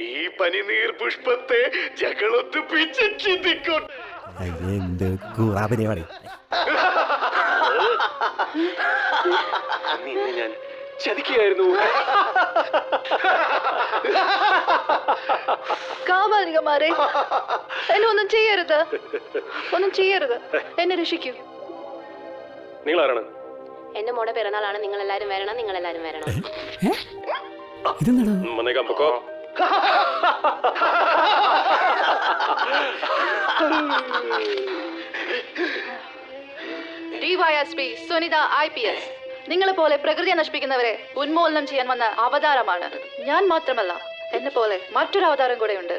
ഈ പനിനീർ പുഷ്പത്തെ ജകളൊത്തുപ്പിച്ച് ചിന്തിക്കോട്ടെ. എന്ത് കൂറാപരിപാടി. നിന്നെ ഞാൻ ചതിക്കുകയായിരുന്നു. കാപാലികമാരെ, എന്നെ ഒന്നും ചെയ്യരുത്, ഒന്നും ചെയ്യരുത്, എന്നെ രക്ഷിക്കൂ. നിങ്ങളാരാണ്? എന്റെ മോടെ പിറന്നാളാണ്. നിങ്ങൾ എല്ലാരും വരണം, നിങ്ങൾ എല്ലാരും വരണം. വന്നേക്കാം, പൊക്കോ. DYSP സുനിത IPS നിങ്ങളെ പോലെ പ്രകൃതിയെ നശിപ്പിക്കുന്നവരെ ഉന്മൂലനം ചെയ്യാൻ വന്ന അവതാരമാണ് ഞാൻ. മാത്രമല്ല, എന്നെ പോലെ മറ്റൊരു അവതാരം കൂടെ ഉണ്ട്.